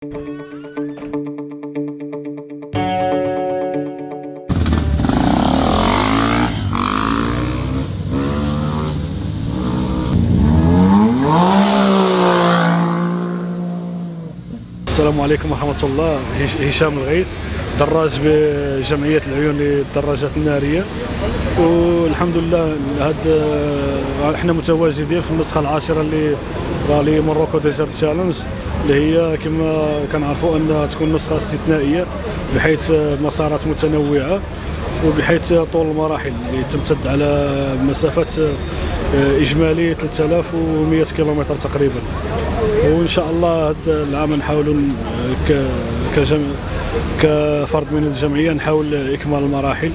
السلام عليكم ورحمة الله. هشام الغيث، دراج بجمعية العيون للدراجات النارية، والحمد لله احنا متواجدين في النسخة العاشرة لرالي موروكو ديزرت تشالنج، اللي هي كما كنعرفوا انها تكون نسخة استثنائية بحيث مسارات متنوعة وبحيث طول المراحل اللي تمتد على مسافات إجمالي 3100 كيلومتر تقريبا. وإن شاء الله هذا العام نحاولوا كفرد من الجمعية نحاول إكمال المراحل،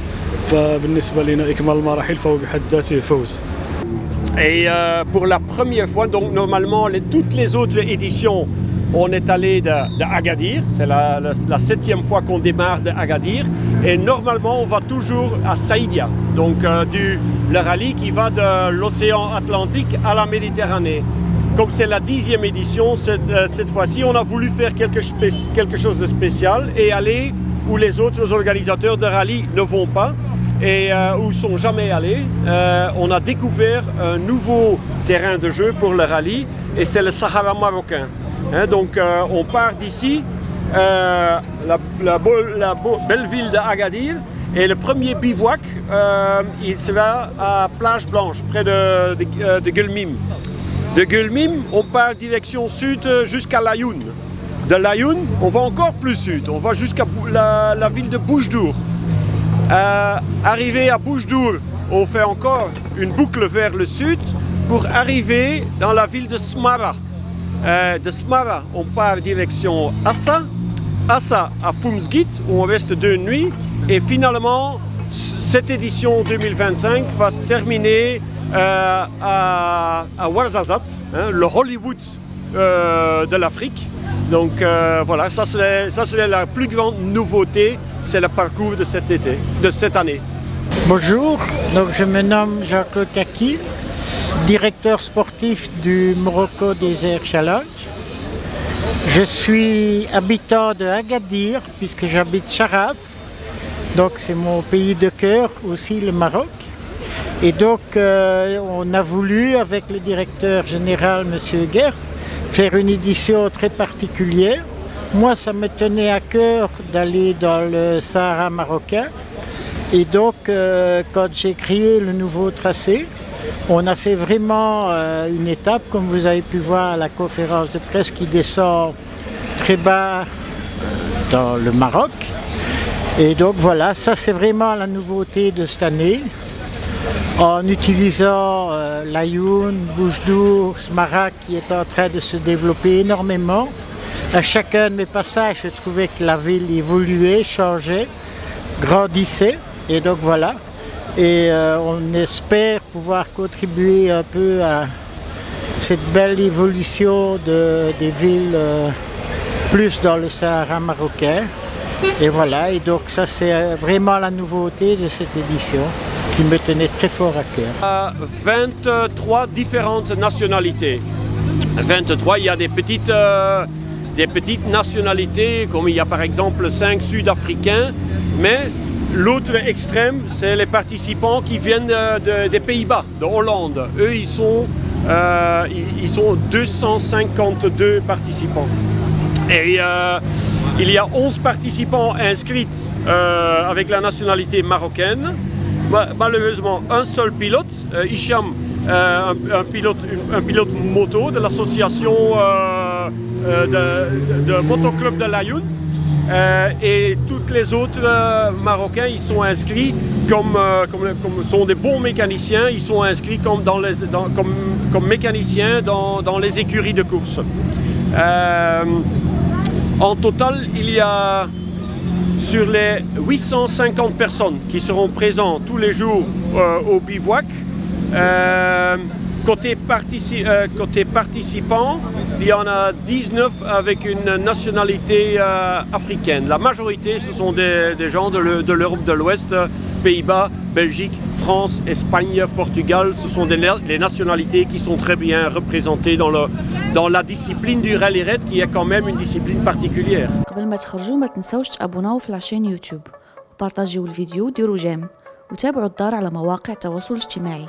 فبالنسبة لنا إكمال المراحل فهو بحد ذاته فوز. Et pour la première fois, donc normalement toutes les autres éditions on est allé de Agadir, c'est la 7e fois qu'on démarre de Agadir, et normalement on va toujours à Saïdia, donc le rallye qui va de l'océan Atlantique à la Méditerranée. Comme c'est la 10e édition, cette fois-ci on a voulu faire quelque chose de spécial et aller où les autres organisateurs de rallye ne vont pas et où ils ne sont jamais allés. On a découvert un nouveau terrain de jeu pour le rallye et c'est le Sahara marocain. Donc on part d'ici, la belle ville d'Agadir, et le premier bivouac, il sera à Plage Blanche, près de Gulmim. De Gulmim, on part direction sud jusqu'à Layoun. De Layoun, on va encore plus sud, on va jusqu'à la ville de Boujdour. Arrivé à Boujdour, on fait encore une boucle vers le sud pour arriver dans la ville de Smara. De Smara, on part direction Assa à Foumsgit, où on reste 2 nuits, et finalement, cette édition 2025 va se terminer à Ouarzazate, le Hollywood de l'Afrique. Donc voilà, ça serait la plus grande nouveauté, c'est le parcours de cette année. Bonjour, donc je me nomme Jean-Claude Kaki, directeur sportif du Morocco Desert Challenge. Je suis habitant de Agadir puisque j'habite Charaf, donc c'est mon pays de cœur aussi, le Maroc. Et donc on a voulu avec le directeur général M. Gert faire une édition très particulière. Moi ça me tenait à cœur d'aller dans le Sahara marocain et donc quand j'ai créé le nouveau tracé, on a fait vraiment une étape, comme vous avez pu voir à la conférence de presse, qui descend très bas dans le Maroc. Et donc voilà, ça c'est vraiment la nouveauté de cette année. En utilisant Layoun, Boujdour, Smara qui est en train de se développer énormément. À chacun de mes passages, je trouvais que la ville évoluait, changeait, grandissait. Et donc voilà. Et on espère pouvoir contribuer un peu à cette belle évolution des villes plus dans le Sahara marocain. Et voilà, et donc ça c'est vraiment la nouveauté de cette édition qui me tenait très fort à cœur. 23 différentes nationalités. 23, il y a des petites nationalités, comme il y a par exemple 5 Sud-Africains, mais l'autre extrême, c'est les participants qui viennent des Pays-Bas, de Hollande. Eux, ils sont 252 participants. Et il y a 11 participants inscrits avec la nationalité marocaine. Malheureusement, un seul pilote, Hicham, un pilote moto de l'association de motoclub de Layoun. Et tous les autres Marocains, ils sont inscrits comme sont des bons mécaniciens, ils sont inscrits comme mécaniciens dans les écuries de course. En total, il y a sur les 850 personnes qui seront présentes tous les jours au bivouac. Côté participants, il y en a 19 avec une nationalité africaine. La majorité, ce sont des gens de l'Europe de l'Ouest, Pays-Bas, Belgique, France, Espagne, Portugal, ce sont des nationalités qui sont très bien représentées dans la discipline du rallye raid qui est quand même une discipline particulière. قبل ما تخرجوا ما تنسوش تابوناو في العشان يوتيوب وبارطاجيو الفيديو وديروا جيم وتابعوا الدار على مواقع التواصل الاجتماعي.